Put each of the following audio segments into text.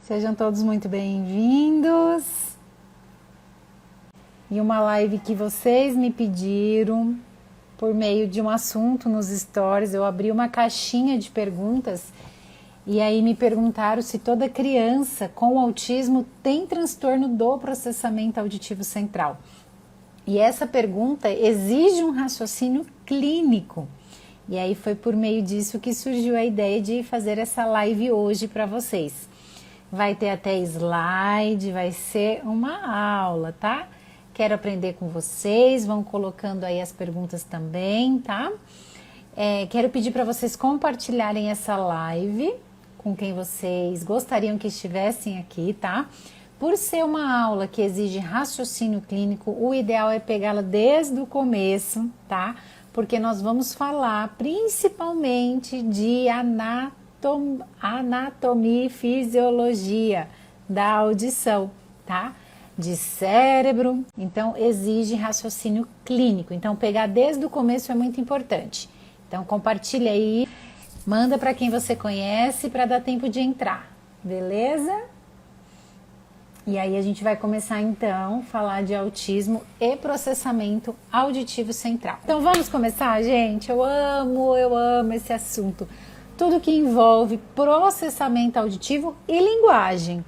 Sejam todos muito bem-vindos. E uma live que vocês me pediram por meio de um assunto nos stories. Eu abri uma caixinha de perguntas e aí me perguntaram se toda criança com autismo tem transtorno do processamento auditivo central. E essa pergunta exige um raciocínio clínico. E aí foi por meio disso que surgiu a ideia de fazer essa live hoje para vocês. Vai ter até slide, vai ser uma aula, tá? Quero aprender com vocês, vão colocando aí as perguntas também, tá? Quero pedir para vocês compartilharem essa live com quem vocês gostariam que estivessem aqui, tá? Por ser uma aula que exige raciocínio clínico, o ideal é pegá-la desde o começo, tá? Porque nós vamos falar principalmente de anatomia e fisiologia da audição, tá? De cérebro, então exige raciocínio clínico. Então pegar desde o começo é muito importante. Então compartilha aí, manda para quem você conhece para dar tempo de entrar, beleza? E aí a gente vai começar então a falar de autismo e processamento auditivo central. Então vamos começar, gente? Eu amo esse assunto. Tudo que envolve processamento auditivo e linguagem.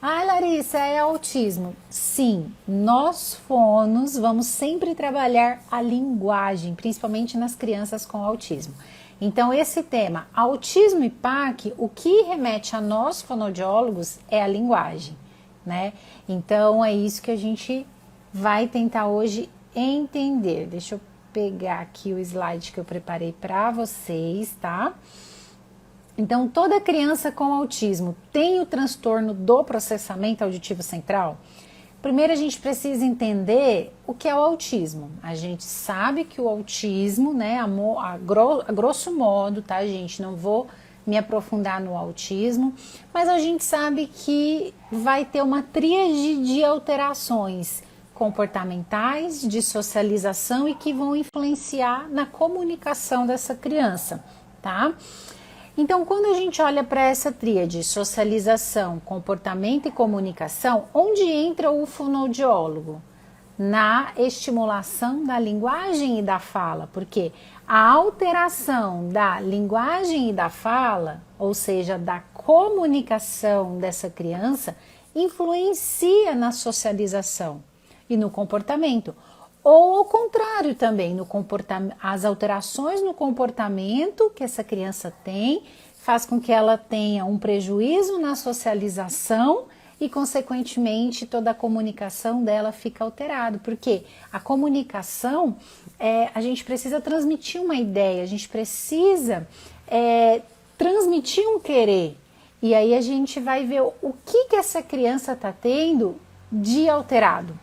Ah, Larissa, é autismo? Sim, nós fonos vamos sempre trabalhar a linguagem, principalmente nas crianças com autismo. Então esse tema, autismo e PAC, o que remete a nós fonoaudiólogos é a linguagem, né? Então é isso que a gente vai tentar hoje entender. Deixa eu pegar aqui o slide que eu preparei para vocês, tá? Então, toda criança com autismo tem o transtorno do processamento auditivo central? Primeiro, a gente precisa entender o que é o autismo. A gente sabe que o autismo, né, a grosso modo, tá, gente? Não vou me aprofundar no autismo, mas a gente sabe que vai ter uma tríade de alterações comportamentais, de socialização e que vão influenciar na comunicação dessa criança, tá? Então, quando a gente olha para essa tríade, socialização, comportamento e comunicação, onde entra o fonoaudiólogo? Na estimulação da linguagem e da fala, porque a alteração da linguagem e da fala, ou seja, da comunicação dessa criança, influencia na socialização e no comportamento. Ou ao contrário também, no comportamento, as alterações no comportamento que essa criança tem faz com que ela tenha um prejuízo na socialização e, consequentemente, toda a comunicação dela fica alterada. Porque a comunicação, a gente precisa transmitir uma ideia, a gente precisa transmitir um querer. E aí a gente vai ver o que essa criança está tendo de alterado.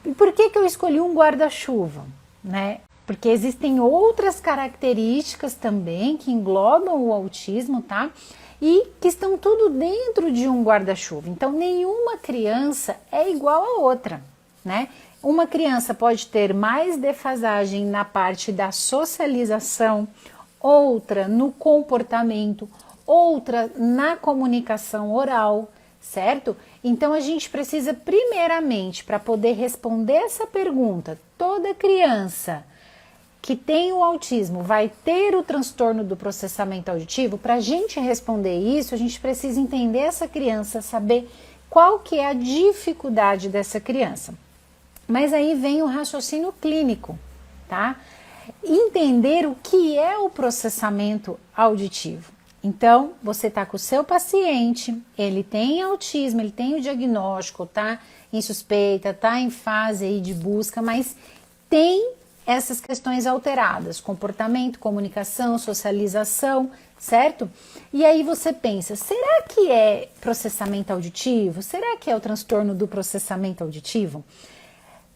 E por que eu escolhi um guarda-chuva, né? Porque existem outras características também que englobam o autismo, tá? E que estão tudo dentro de um guarda-chuva. Então, nenhuma criança é igual a outra, né? Uma criança pode ter mais defasagem na parte da socialização, outra no comportamento, outra na comunicação oral, certo? Então a gente precisa primeiramente, para poder responder essa pergunta, toda criança que tem o autismo vai ter o transtorno do processamento auditivo? Para a gente responder isso, a gente precisa entender essa criança, saber qual que é a dificuldade dessa criança. Mas aí vem o raciocínio clínico, tá? Entender o que é o processamento auditivo. Então, você está com o seu paciente, ele tem autismo, ele tem o diagnóstico, tá em suspeita, tá em fase aí de busca, mas tem essas questões alteradas, comportamento, comunicação, socialização, certo? E aí você pensa, será que é processamento auditivo? Será que é o transtorno do processamento auditivo?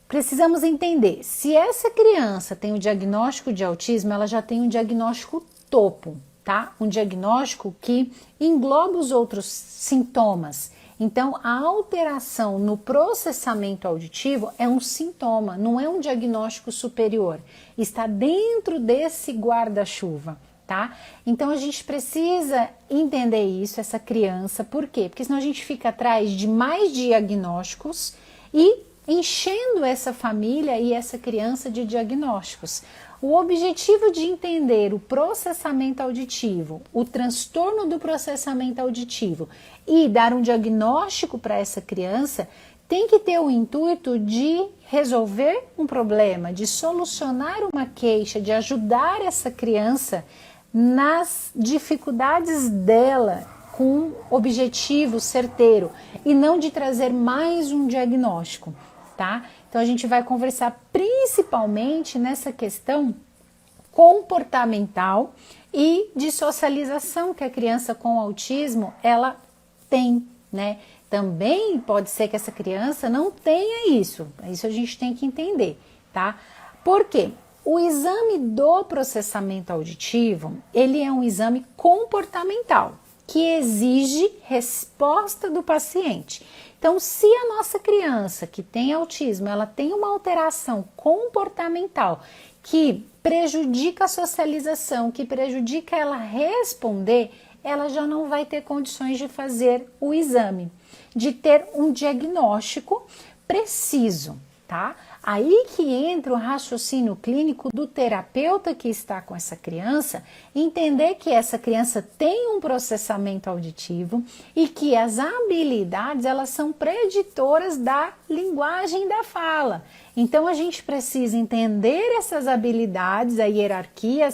Precisamos entender, se essa criança tem o diagnóstico de autismo, ela já tem um diagnóstico topo, tá? Um diagnóstico que engloba os outros sintomas. Então, a alteração no processamento auditivo é um sintoma, não é um diagnóstico superior. Está dentro desse guarda-chuva, tá? Então a gente precisa entender isso, essa criança, por quê? Porque senão a gente fica atrás de mais diagnósticos e enchendo essa família e essa criança de diagnósticos. O objetivo de entender o processamento auditivo, o transtorno do processamento auditivo e dar um diagnóstico para essa criança tem que ter o intuito de resolver um problema, de solucionar uma queixa, de ajudar essa criança nas dificuldades dela com objetivo certeiro e não de trazer mais um diagnóstico, tá? Então a gente vai conversar principalmente nessa questão comportamental e de socialização que a criança com autismo ela tem, né? Também pode ser que essa criança não tenha isso a gente tem que entender, tá? Por quê? O exame do processamento auditivo, ele é um exame comportamental, que exige resposta do paciente. Então, se a nossa criança que tem autismo, ela tem uma alteração comportamental que prejudica a socialização, que prejudica ela responder, ela já não vai ter condições de fazer o exame, de ter um diagnóstico preciso, tá? Aí que entra o raciocínio clínico do terapeuta que está com essa criança, entender que essa criança tem um processamento auditivo e que as habilidades elas são preditoras da linguagem da fala. Então a gente precisa entender essas habilidades, a hierarquia,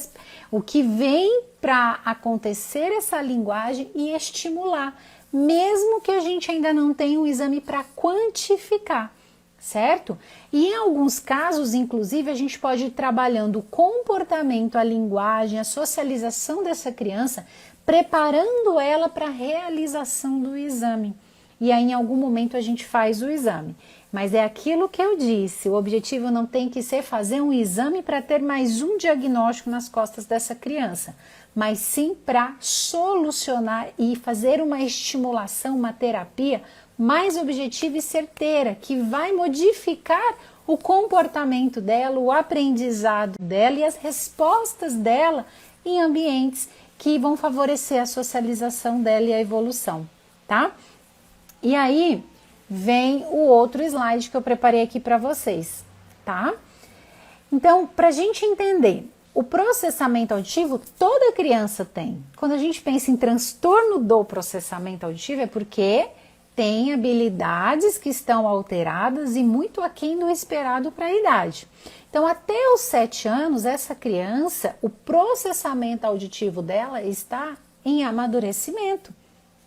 o que vem para acontecer essa linguagem e estimular, mesmo que a gente ainda não tenha um exame para quantificar. Certo? E em alguns casos, inclusive, a gente pode ir trabalhando o comportamento, a linguagem, a socialização dessa criança, preparando ela para a realização do exame. E aí, em algum momento, a gente faz o exame. Mas é aquilo que eu disse, o objetivo não tem que ser fazer um exame para ter mais um diagnóstico nas costas dessa criança, mas sim para solucionar e fazer uma estimulação, uma terapia mais objetiva e certeira, que vai modificar o comportamento dela, o aprendizado dela e as respostas dela em ambientes que vão favorecer a socialização dela e a evolução, tá? E aí vem o outro slide que eu preparei aqui para vocês, tá? Então, para a gente entender, o processamento auditivo toda criança tem. Quando a gente pensa em transtorno do processamento auditivo é porque tem habilidades que estão alteradas e muito aquém do esperado para a idade. Então, até os 7 anos, essa criança, o processamento auditivo dela está em amadurecimento.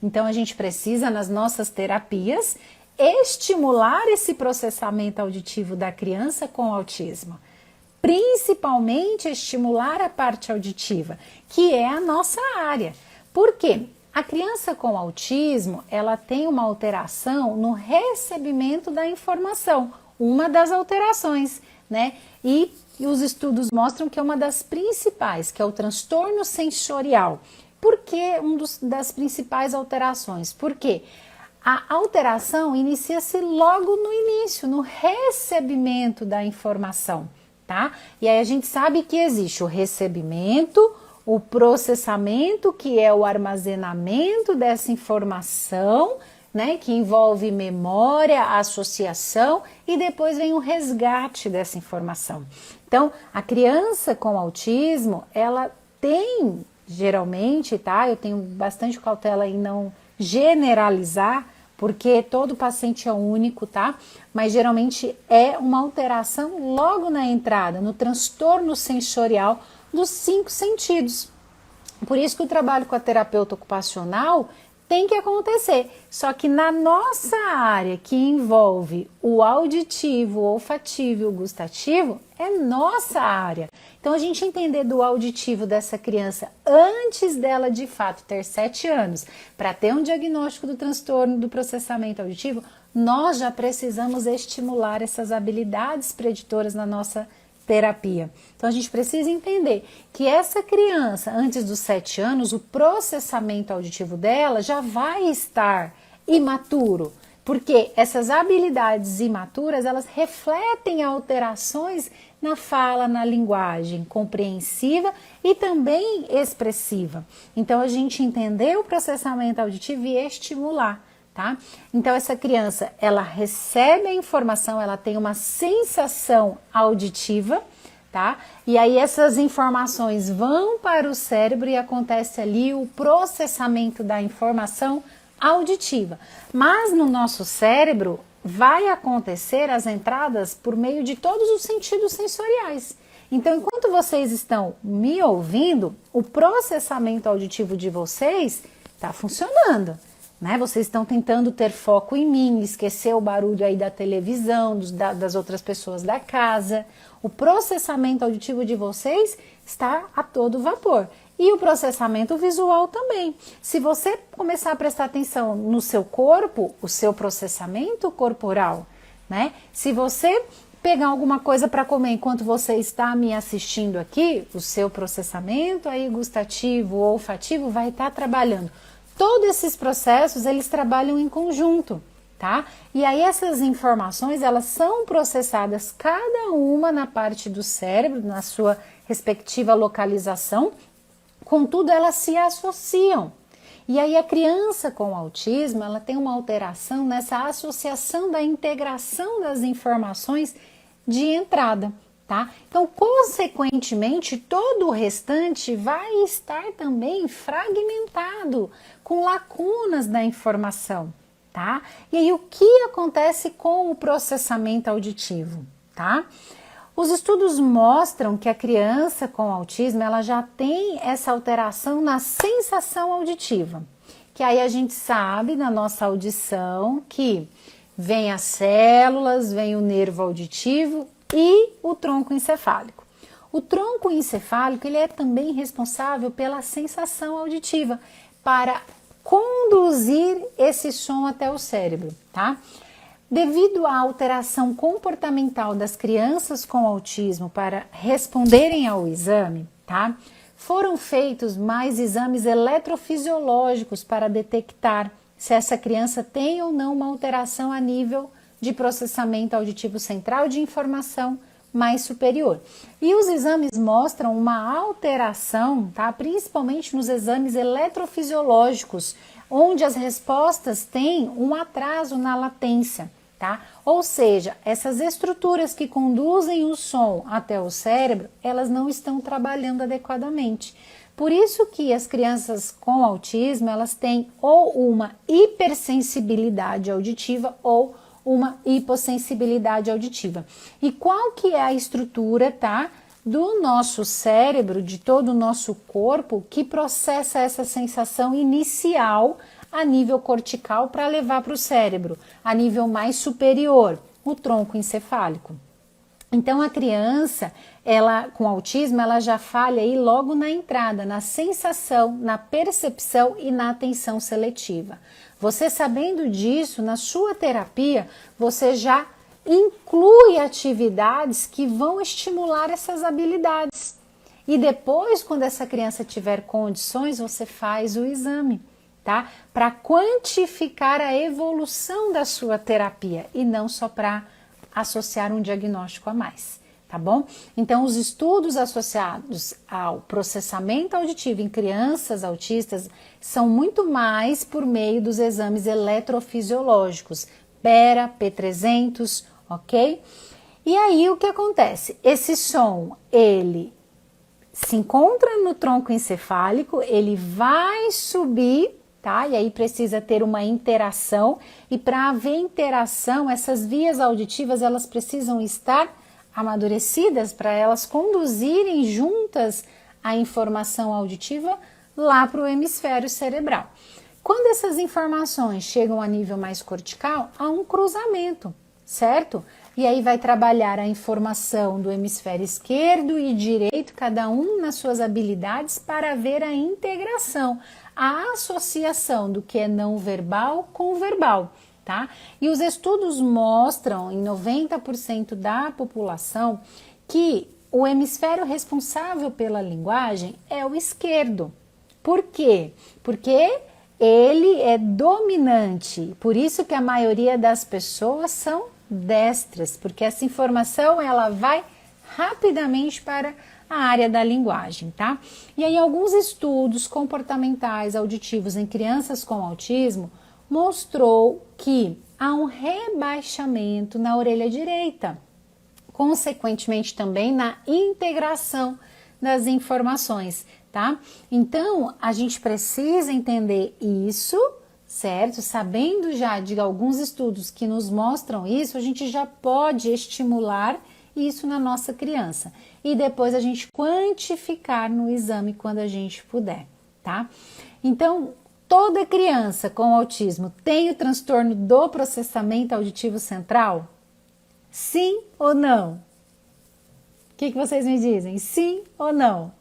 Então, a gente precisa, nas nossas terapias, estimular esse processamento auditivo da criança com autismo. Principalmente estimular a parte auditiva, que é a nossa área. Por quê? A criança com autismo, ela tem uma alteração no recebimento da informação, uma das alterações, né? E os estudos mostram que é uma das principais, que é o transtorno sensorial. Por que das principais alterações? Porque a alteração inicia-se logo no início, no recebimento da informação, tá? E aí a gente sabe que existe o recebimento, o processamento, que é o armazenamento dessa informação, né, que envolve memória, associação e depois vem o resgate dessa informação. Então, a criança com autismo, ela tem, geralmente, tá? Eu tenho bastante cautela em não generalizar, porque todo paciente é único, tá? Mas geralmente é uma alteração logo na entrada, no transtorno sensorial dos 5 sentidos. Por isso que o trabalho com a terapeuta ocupacional tem que acontecer. Só que na nossa área que envolve o auditivo, o olfativo e o gustativo, é nossa área. Então a gente entender do auditivo dessa criança antes dela de fato ter 7 anos, para ter um diagnóstico do transtorno do processamento auditivo, nós já precisamos estimular essas habilidades preditoras na nossa terapia. Então a gente precisa entender que essa criança, antes dos 7 anos, o processamento auditivo dela já vai estar imaturo, porque essas habilidades imaturas, elas refletem alterações na fala, na linguagem compreensiva e também expressiva. Então a gente entender o processamento auditivo e estimular, tá? Então essa criança, ela recebe a informação, ela tem uma sensação auditiva, tá? E aí essas informações vão para o cérebro e acontece ali o processamento da informação auditiva. Mas no nosso cérebro vai acontecer as entradas por meio de todos os sentidos sensoriais. Então, enquanto vocês estão me ouvindo, o processamento auditivo de vocês está funcionando, né? Vocês estão tentando ter foco em mim, esquecer o barulho aí da televisão, das outras pessoas da casa. O processamento auditivo de vocês está a todo vapor. E o processamento visual também. Se você começar a prestar atenção no seu corpo, o seu processamento corporal, né? Se você pegar alguma coisa para comer enquanto você está me assistindo aqui, o seu processamento aí gustativo, olfativo vai estar trabalhando. Todos esses processos, eles trabalham em conjunto, tá? E aí essas informações, elas são processadas cada uma na parte do cérebro, na sua respectiva localização. Contudo, elas se associam. E aí a criança com autismo, ela tem uma alteração nessa associação da integração das informações de entrada, tá? Então, consequentemente, todo o restante vai estar também fragmentado, com lacunas da informação, tá? E aí o que acontece com o processamento auditivo, tá? Os estudos mostram que a criança com autismo, ela já tem essa alteração na sensação auditiva, que aí a gente sabe na nossa audição que vem as células, vem o nervo auditivo e o tronco encefálico. O tronco encefálico, ele é também responsável pela sensação auditiva, para conduzir esse som até o cérebro, tá? Devido à alteração comportamental das crianças com autismo para responderem ao exame, tá? Foram feitos mais exames eletrofisiológicos para detectar se essa criança tem ou não uma alteração a nível de processamento auditivo central de informação mais superior. E os exames mostram uma alteração, tá? Principalmente nos exames eletrofisiológicos, onde as respostas têm um atraso na latência, tá? Ou seja, essas estruturas que conduzem o som até o cérebro, elas não estão trabalhando adequadamente. Por isso que as crianças com autismo, elas têm ou uma hipersensibilidade auditiva ou uma hipossensibilidade auditiva. E qual que é a estrutura, tá, do nosso cérebro, de todo o nosso corpo, que processa essa sensação inicial a nível cortical para levar para o cérebro, a nível mais superior, o tronco encefálico. Então a criança, ela com autismo, ela já falha aí logo na entrada, na sensação, na percepção e na atenção seletiva. Você sabendo disso, na sua terapia, você já inclui atividades que vão estimular essas habilidades. E depois, quando essa criança tiver condições, você faz o exame, tá? Para quantificar a evolução da sua terapia e não só para associar um diagnóstico a mais, tá bom? Então, os estudos associados ao processamento auditivo em crianças autistas são muito mais por meio dos exames eletrofisiológicos, PERA, P300, ok? E aí, o que acontece? Esse som, ele se encontra no tronco encefálico, ele vai subir, tá? E aí precisa ter uma interação, e para haver interação, essas vias auditivas, elas precisam estar amadurecidas para elas conduzirem juntas a informação auditiva lá para o hemisfério cerebral. Quando essas informações chegam a nível mais cortical, há um cruzamento, certo? E aí vai trabalhar a informação do hemisfério esquerdo e direito, cada um nas suas habilidades, para ver a integração, a associação do que é não verbal com o verbal, tá? E os estudos mostram, em 90% da população, que o hemisfério responsável pela linguagem é o esquerdo. Por quê? Porque ele é dominante, por isso que a maioria das pessoas são destras, porque essa informação ela vai rapidamente para a área da linguagem, tá? E aí alguns estudos comportamentais auditivos em crianças com autismo mostrou que há um rebaixamento na orelha direita, consequentemente também na integração das informações, tá? Então, a gente precisa entender isso, certo? Sabendo já de alguns estudos que nos mostram isso, a gente já pode estimular isso na nossa criança e depois a gente quantificar no exame quando a gente puder, tá? Então, toda criança com autismo tem o transtorno do processamento auditivo central? Sim ou não? O que vocês me dizem? Sim ou não?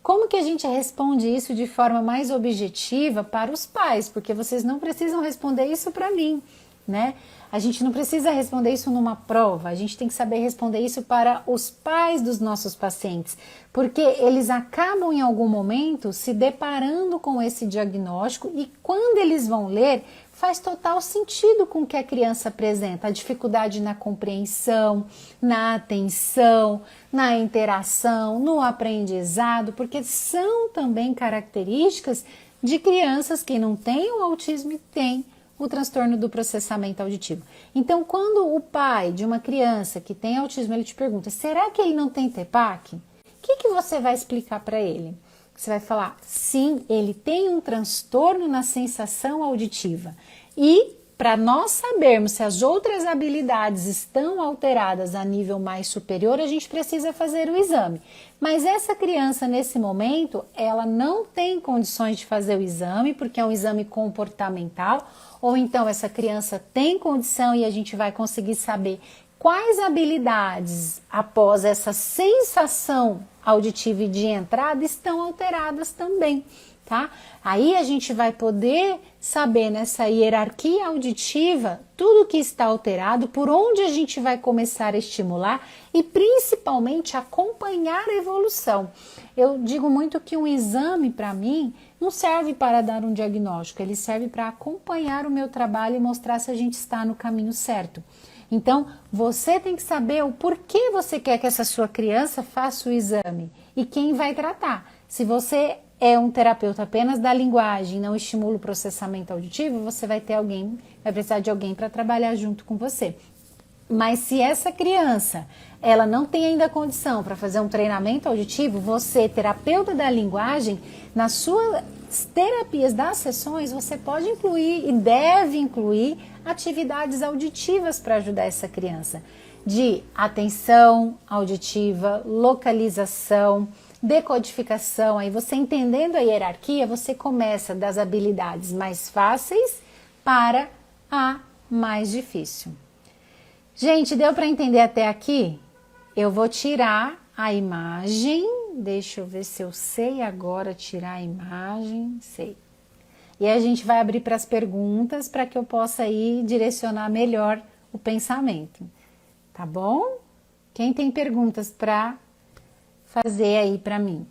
Como que a gente responde isso de forma mais objetiva para os pais? Porque vocês não precisam responder isso para mim, né? A gente não precisa responder isso numa prova, a gente tem que saber responder isso para os pais dos nossos pacientes, porque eles acabam em algum momento se deparando com esse diagnóstico e quando eles vão ler, faz total sentido com o que a criança apresenta, a dificuldade na compreensão, na atenção, na interação, no aprendizado, porque são também características de crianças que não têm o autismo e têm o transtorno do processamento auditivo. Então, quando o pai de uma criança que tem autismo, ele te pergunta, será que ele não tem TEPAC? O que você vai explicar para ele? Você vai falar, sim, ele tem um transtorno na sensação auditiva. E para nós sabermos se as outras habilidades estão alteradas a nível mais superior, a gente precisa fazer o exame. Mas essa criança, nesse momento, ela não tem condições de fazer o exame, porque é um exame comportamental, ou então essa criança tem condição e a gente vai conseguir saber quais habilidades, após essa sensação auditiva e de entrada, estão alteradas também, tá? Aí a gente vai poder saber nessa hierarquia auditiva tudo que está alterado, por onde a gente vai começar a estimular e principalmente acompanhar a evolução. Eu digo muito que um exame para mim não serve para dar um diagnóstico, ele serve para acompanhar o meu trabalho e mostrar se a gente está no caminho certo. Então, você tem que saber o porquê você quer que essa sua criança faça o exame e quem vai tratar. Se você é um terapeuta apenas da linguagem, não estimula o processamento auditivo, você vai precisar de alguém para trabalhar junto com você. Mas se essa criança, ela não tem ainda condição para fazer um treinamento auditivo, você, terapeuta da linguagem, nas suas terapias das sessões, você pode incluir e deve incluir atividades auditivas para ajudar essa criança. De atenção auditiva, localização, decodificação. Aí você entendendo a hierarquia, você começa das habilidades mais fáceis para a mais difícil. Gente, deu para entender até aqui? Eu vou tirar a imagem, deixa eu ver se eu sei agora tirar a imagem, sei. E a gente vai abrir para as perguntas para que eu possa aí direcionar melhor o pensamento, tá bom? Quem tem perguntas para fazer aí para mim?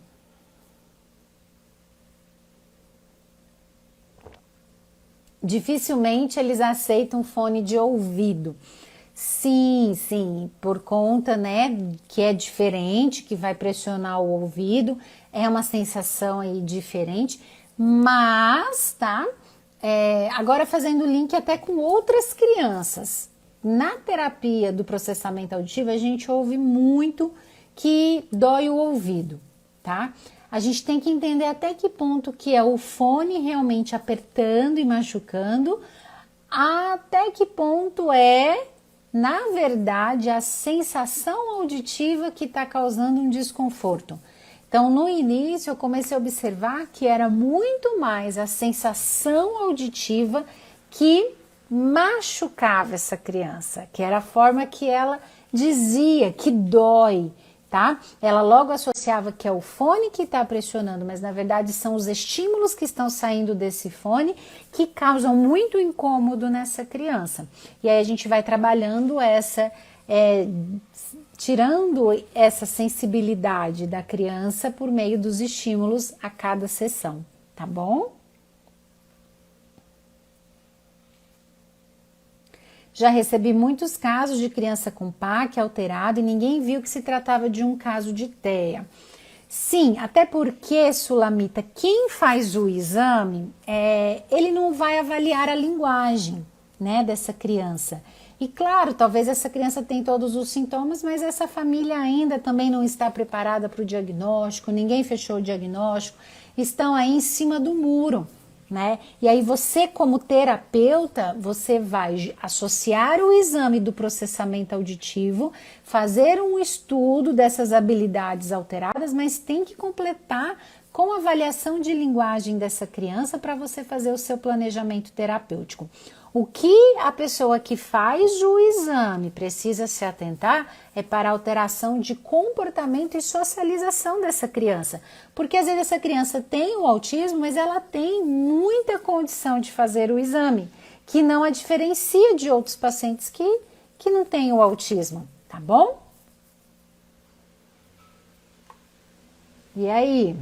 Dificilmente eles aceitam fone de ouvido. Sim, por conta, né, que é diferente, que vai pressionar o ouvido, é uma sensação aí diferente, mas, tá, agora fazendo link até com outras crianças, na terapia do processamento auditivo, a gente ouve muito que dói o ouvido, tá? A gente tem que entender até que ponto que é o fone realmente apertando e machucando, até que ponto na verdade, a sensação auditiva que está causando um desconforto. Então, no início, eu comecei a observar que era muito mais a sensação auditiva que machucava essa criança, que era a forma que ela dizia que dói, tá? Ela logo associava que é o fone que está pressionando, mas na verdade são os estímulos que estão saindo desse fone que causam muito incômodo nessa criança. E aí a gente vai trabalhando tirando essa sensibilidade da criança por meio dos estímulos a cada sessão, tá bom? Já recebi muitos casos de criança com PAC alterado e ninguém viu que se tratava de um caso de TEA. Sim, até porque, Sulamita, quem faz o exame, ele não vai avaliar a linguagem, né, dessa criança. E claro, talvez essa criança tenha todos os sintomas, mas essa família ainda também não está preparada para o diagnóstico, ninguém fechou o diagnóstico, estão aí em cima do muro, né? E aí você, como terapeuta, você vai associar o exame do processamento auditivo, fazer um estudo dessas habilidades alteradas, mas tem que completar com a avaliação de linguagem dessa criança para você fazer o seu planejamento terapêutico. O que a pessoa que faz o exame precisa se atentar é para a alteração de comportamento e socialização dessa criança. Porque às vezes essa criança tem o autismo, mas ela tem muita condição de fazer o exame, que não a diferencia de outros pacientes que não têm o autismo, tá bom? E aí?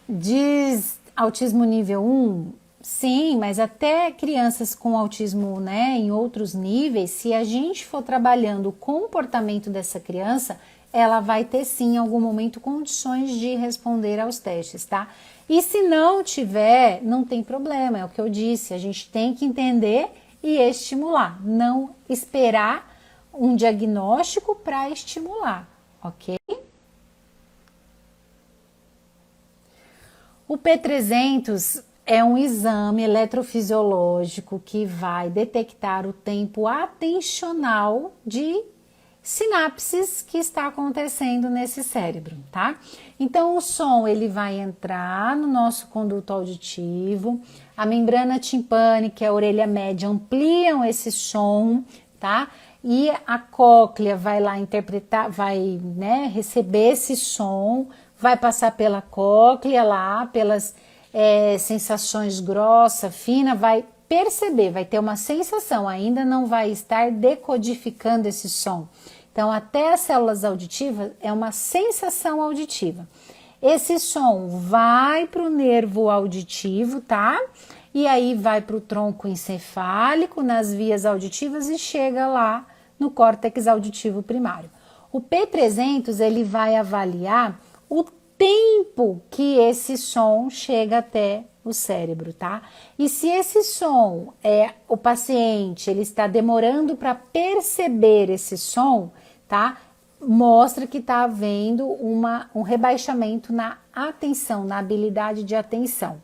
Diz autismo nível 1, sim, mas até crianças com autismo, né, em outros níveis, se a gente for trabalhando o comportamento dessa criança, ela vai ter sim em algum momento condições de responder aos testes, tá? E se não tiver, não tem problema, é o que eu disse, a gente tem que entender e estimular, não esperar um diagnóstico para estimular, ok? O P300 é um exame eletrofisiológico que vai detectar o tempo atencional de sinapses que está acontecendo nesse cérebro, tá? Então o som ele vai entrar no nosso conduto auditivo, a membrana timpânica e a orelha média ampliam esse som, tá? E a cóclea vai lá interpretar, vai, né, receber esse som, vai passar pela cóclea lá, pelas sensações grossa, fina, vai perceber, vai ter uma sensação, ainda não vai estar decodificando esse som. Então, até as células auditivas é uma sensação auditiva. Esse som vai para o nervo auditivo, tá? E aí vai para o tronco encefálico, nas vias auditivas e chega lá no córtex auditivo primário. O P300, ele vai avaliar o tempo que esse som chega até o cérebro, tá? E se esse som, o paciente, ele está demorando para perceber esse som, tá? Mostra que está havendo um rebaixamento na atenção, na habilidade de atenção.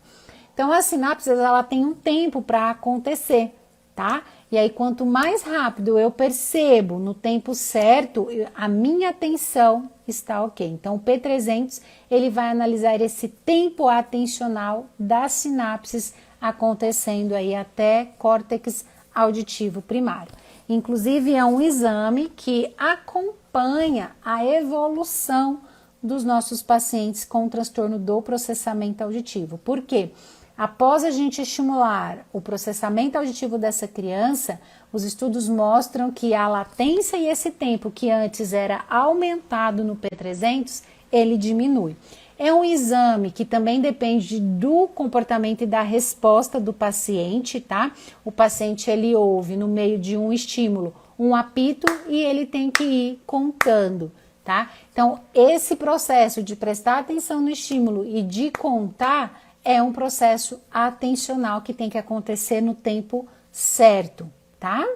Então, as sinapses, ela tem um tempo para acontecer, tá? E aí, quanto mais rápido eu percebo no tempo certo, a minha atenção está ok. Então, o P300, ele vai analisar esse tempo atencional das sinapses acontecendo aí até córtex auditivo primário. Inclusive, é um exame que acompanha a evolução dos nossos pacientes com transtorno do processamento auditivo. Por quê? Após a gente estimular o processamento auditivo dessa criança, os estudos mostram que a latência e esse tempo que antes era aumentado no P300, ele diminui. É um exame que também depende do comportamento e da resposta do paciente, tá? O paciente, ele ouve no meio de um estímulo, um apito e ele tem que ir contando, tá? Então, esse processo de prestar atenção no estímulo e de contar é um processo atencional que tem que acontecer no tempo certo, tá?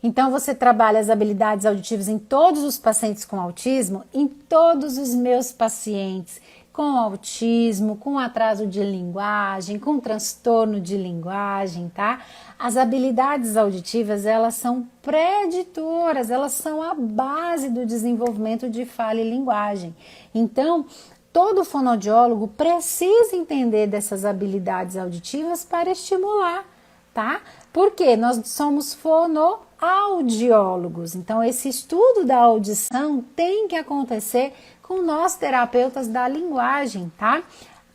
Então, você trabalha as habilidades auditivas em todos os pacientes com autismo, em todos os meus pacientes com autismo, com atraso de linguagem, com transtorno de linguagem, tá? As habilidades auditivas, elas são preditoras, elas são a base do desenvolvimento de fala e linguagem. Então, todo fonoaudiólogo precisa entender dessas habilidades auditivas para estimular, tá? Porque nós somos fonoaudiólogos, então esse estudo da audição tem que acontecer com nós terapeutas da linguagem, tá?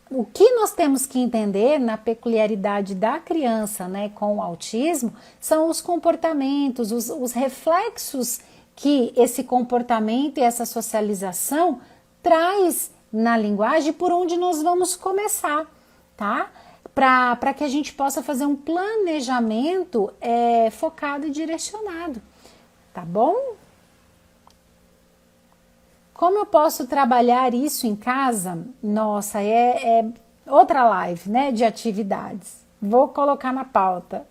O que nós temos que entender na peculiaridade da criança, né, com autismo, são os comportamentos, os reflexos que esse comportamento e essa socialização traz na linguagem, por onde nós vamos começar, tá? para que a gente possa fazer um planejamento focado e direcionado, tá bom? Como eu posso trabalhar isso em casa? Nossa, é outra live, né, de atividades. Vou colocar na pauta.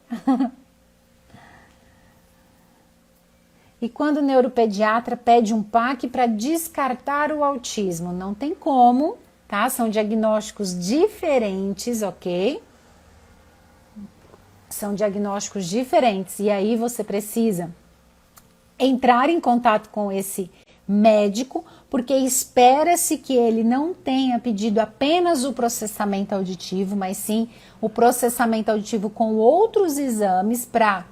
E quando o neuropediatra pede um PAC para descartar o autismo? Não tem como, tá? São diagnósticos diferentes, ok? São diagnósticos diferentes. E aí você precisa entrar em contato com esse médico, porque espera-se que ele não tenha pedido apenas o processamento auditivo, mas sim o processamento auditivo com outros exames para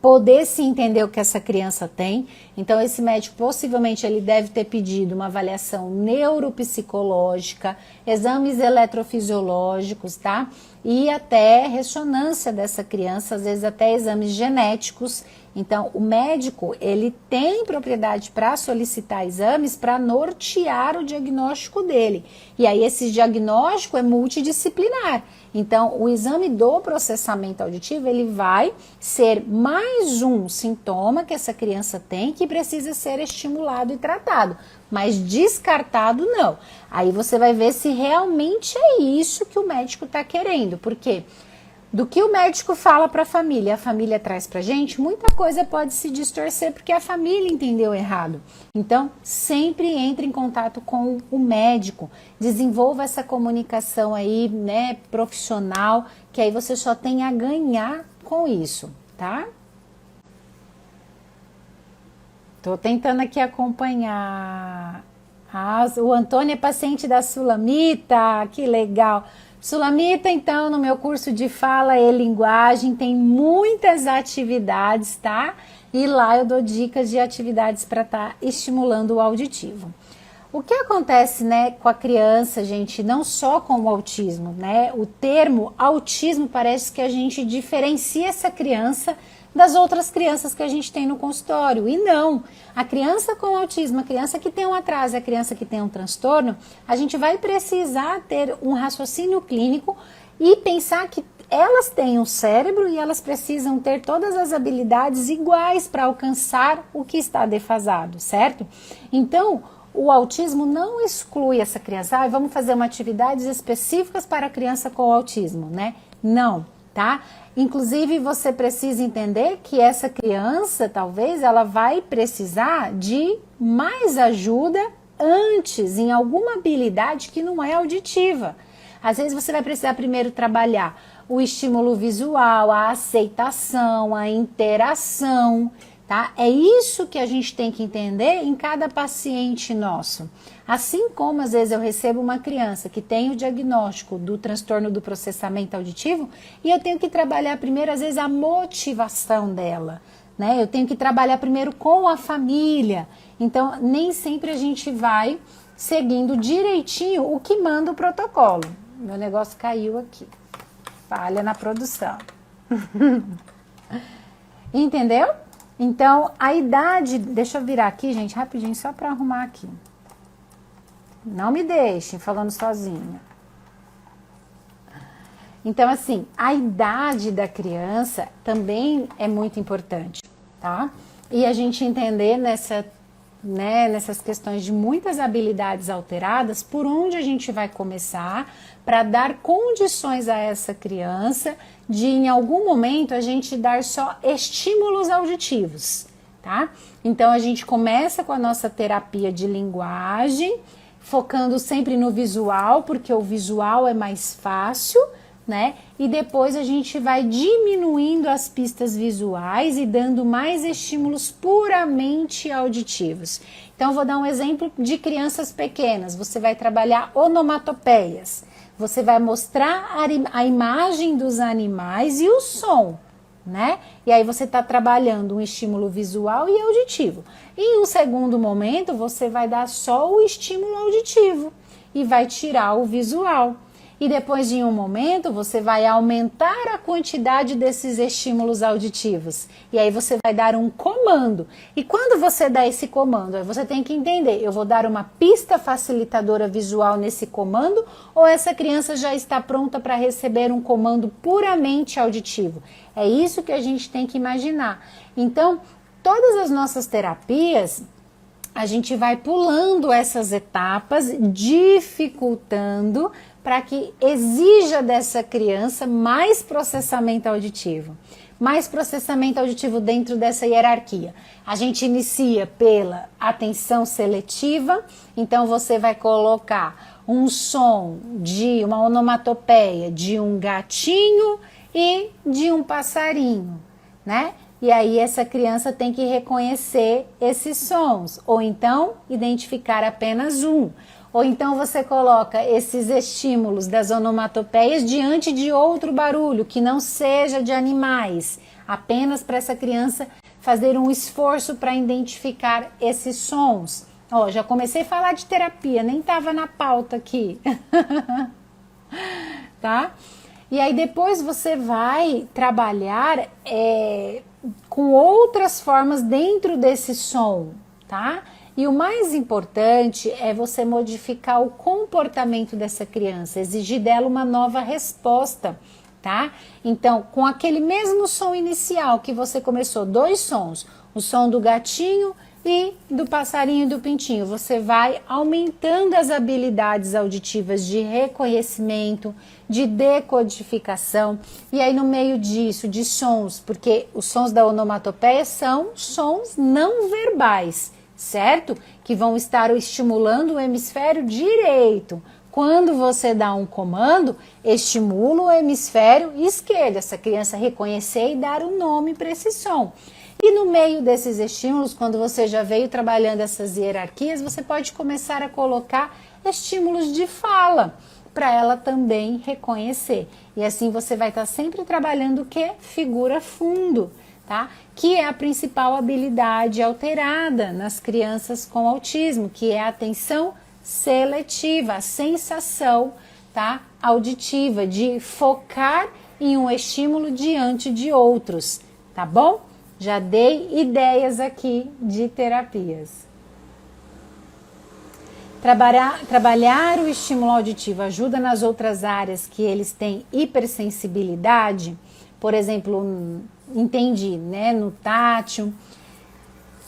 poder se entender o que essa criança tem. Então esse médico possivelmente ele deve ter pedido uma avaliação neuropsicológica, exames eletrofisiológicos, tá? E até ressonância dessa criança, às vezes até exames genéticos. Então o médico ele tem propriedade para solicitar exames para nortear o diagnóstico dele. E aí esse diagnóstico é multidisciplinar. Então, o exame do processamento auditivo, ele vai ser mais um sintoma que essa criança tem que precisa ser estimulado e tratado, mas descartado não. Aí você vai ver se realmente é isso que o médico está querendo, porque do que o médico fala para a família traz para a gente, muita coisa pode se distorcer porque a família entendeu errado. Então, sempre entre em contato com o médico, desenvolva essa comunicação aí, né, profissional, que aí você só tem a ganhar com isso, tá? Tô tentando aqui acompanhar. O Antônio é paciente da Sulamita, que legal. Sulamita, então, no meu curso de fala e linguagem tem muitas atividades, tá? E lá eu dou dicas de atividades para estar estimulando o auditivo. O que acontece, né, com a criança, gente, não só com o autismo, né? O termo autismo parece que a gente diferencia essa criança das outras crianças que a gente tem no consultório. E não, a criança com autismo, a criança que tem um atraso, a criança que tem um transtorno, a gente vai precisar ter um raciocínio clínico e pensar que elas têm um cérebro e elas precisam ter todas as habilidades iguais para alcançar o que está defasado, certo? Então, o autismo não exclui essa criança. Vamos fazer uma atividades específicas para a criança com autismo, né? Não, tá? Inclusive, você precisa entender que essa criança, talvez, ela vai precisar de mais ajuda antes em alguma habilidade que não é auditiva. Às vezes, você vai precisar primeiro trabalhar o estímulo visual, a aceitação, a interação, tá? É isso que a gente tem que entender em cada paciente nosso. Assim como às vezes eu recebo uma criança que tem o diagnóstico do transtorno do processamento auditivo e eu tenho que trabalhar primeiro às vezes a motivação dela, né? Eu tenho que trabalhar primeiro com a família. Então nem sempre a gente vai seguindo direitinho o que manda o protocolo. Meu negócio caiu aqui. Falha na produção. Entendeu? Então, a idade... Deixa eu virar aqui, gente, rapidinho, só para arrumar aqui. Não me deixem falando sozinha. Então, assim, a idade da criança também é muito importante, tá? E a gente entender nessas questões de muitas habilidades alteradas, por onde a gente vai começar para dar condições a essa criança de, em algum momento, a gente dar só estímulos auditivos, tá? Então, a gente começa com a nossa terapia de linguagem, focando sempre no visual, porque o visual é mais fácil, né? E depois a gente vai diminuindo as pistas visuais e dando mais estímulos puramente auditivos. Então, eu vou dar um exemplo de crianças pequenas. Você vai trabalhar onomatopeias. Você vai mostrar a imagem dos animais e o som, né? E aí você está trabalhando um estímulo visual e auditivo. E em um segundo momento, você vai dar só o estímulo auditivo e vai tirar o visual. e depois de um momento você vai aumentar a quantidade desses estímulos auditivos. E aí você vai dar um comando. E quando você dá esse comando, aí você tem que entender, eu vou dar uma pista facilitadora visual nesse comando ou essa criança já está pronta para receber um comando puramente auditivo? É isso que a gente tem que imaginar. Então, todas as nossas terapias, a gente vai pulando essas etapas, dificultando para que exija dessa criança mais processamento auditivo. Mais processamento auditivo dentro dessa hierarquia. A gente inicia pela atenção seletiva, então você vai colocar um som de uma onomatopeia de um gatinho e de um passarinho, né? E aí essa criança tem que reconhecer esses sons, ou então identificar apenas um. Ou então você coloca esses estímulos das onomatopeias diante de outro barulho, que não seja de animais, apenas para essa criança fazer um esforço para identificar esses sons. Ó, já comecei a falar de terapia, nem estava na pauta aqui. Tá? E aí depois você vai trabalhar com outras formas dentro desse som, tá? E o mais importante é você modificar o comportamento dessa criança, exigir dela uma nova resposta, tá? Então, com aquele mesmo som inicial que você começou, 2 sons, o som do gatinho e do passarinho e do pintinho, você vai aumentando as habilidades auditivas de reconhecimento, de decodificação, e aí no meio disso, de sons, porque os sons da onomatopeia são sons não verbais, certo? Que vão estar estimulando o hemisfério direito. Quando você dá um comando, estimula o hemisfério esquerdo, essa criança reconhecer e dar um nome para esse som. E no meio desses estímulos, quando você já veio trabalhando essas hierarquias, você pode começar a colocar estímulos de fala, para ela também reconhecer. E assim você vai estar sempre trabalhando o que? Figura fundo, tá? Que é a principal habilidade alterada nas crianças com autismo, que é a atenção seletiva, a sensação, tá? Auditiva, de focar em um estímulo diante de outros, tá bom? Já dei ideias aqui de terapias. Trabalhar o estímulo auditivo ajuda nas outras áreas que eles têm hipersensibilidade, por exemplo, entendi, né, no tátil,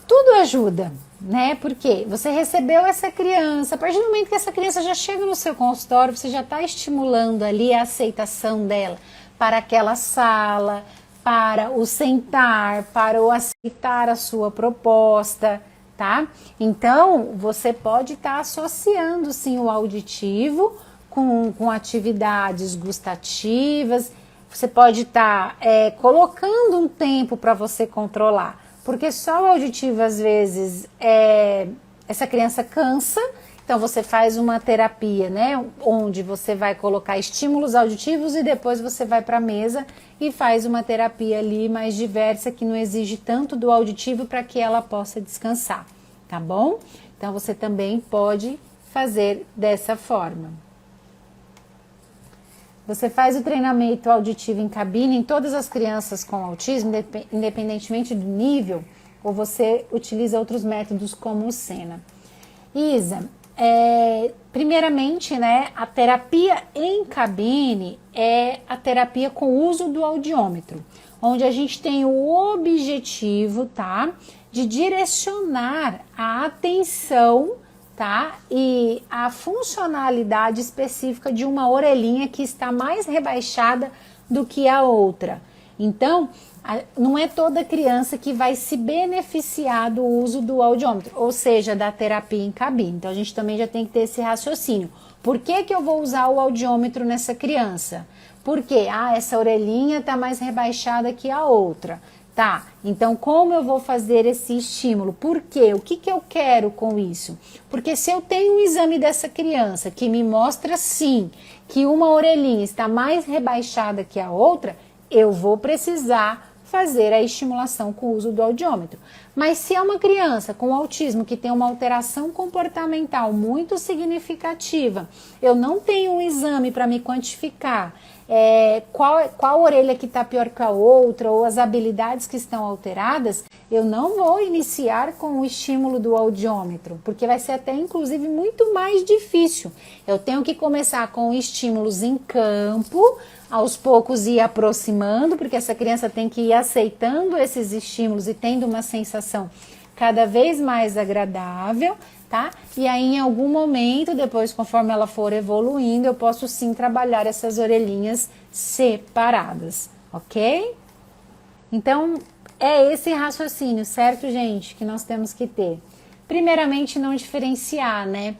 tudo ajuda, né, porque você recebeu essa criança, a partir do momento que essa criança já chega no seu consultório, você já está estimulando ali a aceitação dela para aquela sala, para o sentar, para o aceitar a sua proposta, tá? Então, você pode estar associando, sim, o auditivo com atividades gustativas, você pode estar colocando um tempo para você controlar, porque só o auditivo, às vezes, essa criança cansa. Então você faz uma terapia, né, onde você vai colocar estímulos auditivos e depois você vai para a mesa e faz uma terapia ali mais diversa que não exige tanto do auditivo para que ela possa descansar, tá bom? Então você também pode fazer dessa forma. Você faz o treinamento auditivo em cabine em todas as crianças com autismo, independentemente do nível, ou você utiliza outros métodos como o Sena? Isa, primeiramente, né, a terapia em cabine é a terapia com uso do audiômetro, onde a gente tem o objetivo, tá, de direcionar a atenção, tá, e a funcionalidade específica de uma orelhinha que está mais rebaixada do que a outra. Então, não é toda criança que vai se beneficiar do uso do audiômetro, ou seja, da terapia em cabine. Então, a gente também já tem que ter esse raciocínio. Por que que eu vou usar o audiômetro nessa criança? Porque, essa orelhinha está mais rebaixada que a outra. Tá, então como eu vou fazer esse estímulo? Por quê? O que que eu quero com isso? Porque se eu tenho um exame dessa criança que me mostra, sim, que uma orelhinha está mais rebaixada que a outra, eu vou precisar fazer a estimulação com o uso do audiômetro. Mas se é uma criança com autismo que tem uma alteração comportamental muito significativa, eu não tenho um exame para me quantificar qual orelha que está pior que a outra ou as habilidades que estão alteradas, eu não vou iniciar com o estímulo do audiômetro, porque vai ser até inclusive muito mais difícil. Eu tenho que começar com estímulos em campo, aos poucos ir aproximando, porque essa criança tem que ir aceitando esses estímulos e tendo uma sensação cada vez mais agradável, tá? E aí em algum momento, depois conforme ela for evoluindo, eu posso sim trabalhar essas orelhinhas separadas, ok? Então, é esse raciocínio, certo, gente, que nós temos que ter. Primeiramente, não diferenciar, né?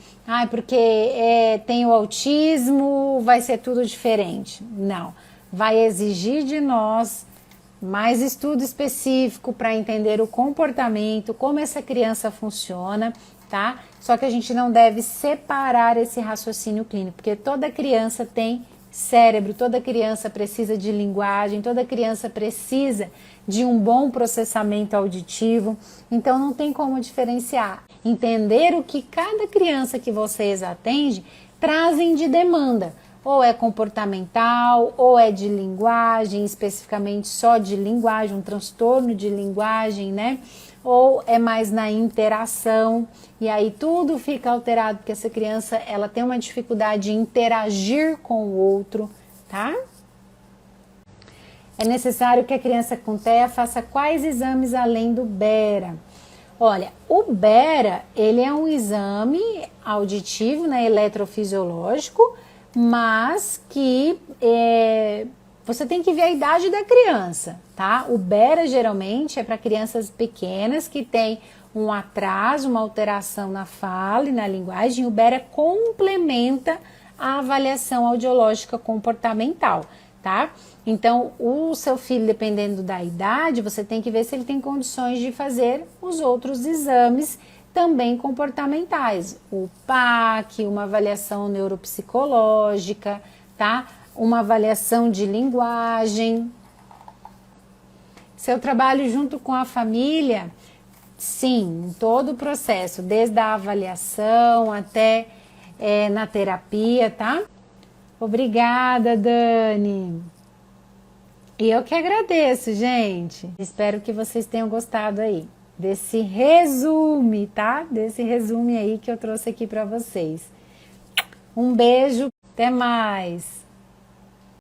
Porque tem o autismo, vai ser tudo diferente. Não, vai exigir de nós mais estudo específico para entender o comportamento, como essa criança funciona, tá? Só que a gente não deve separar esse raciocínio clínico, porque toda criança tem cérebro, toda criança precisa de linguagem, toda criança precisa de um bom processamento auditivo, então não tem como diferenciar. Entender o que cada criança que vocês atendem trazem de demanda, ou é comportamental, ou é de linguagem, especificamente só de linguagem, um transtorno de linguagem, né? Ou é mais na interação, e aí tudo fica alterado, porque essa criança, ela tem uma dificuldade de interagir com o outro, tá? É necessário que a criança com TEA faça quais exames além do BERA? Olha, o BERA, ele é um exame auditivo, né, eletrofisiológico, mas que você tem que ver a idade da criança, tá? O BERA geralmente é para crianças pequenas que têm um atraso, uma alteração na fala e na linguagem. O BERA complementa a avaliação audiológica comportamental, tá? Então, o seu filho, dependendo da idade, você tem que ver se ele tem condições de fazer os outros exames também comportamentais. O PAC, uma avaliação neuropsicológica, tá? Uma avaliação de linguagem. Se eu trabalho junto com a família, sim, em todo o processo, desde a avaliação até na terapia, tá? Obrigada, Dani. E eu que agradeço, gente. Espero que vocês tenham gostado aí desse resumo, tá? Desse resumo aí que eu trouxe aqui para vocês. Um beijo, até mais.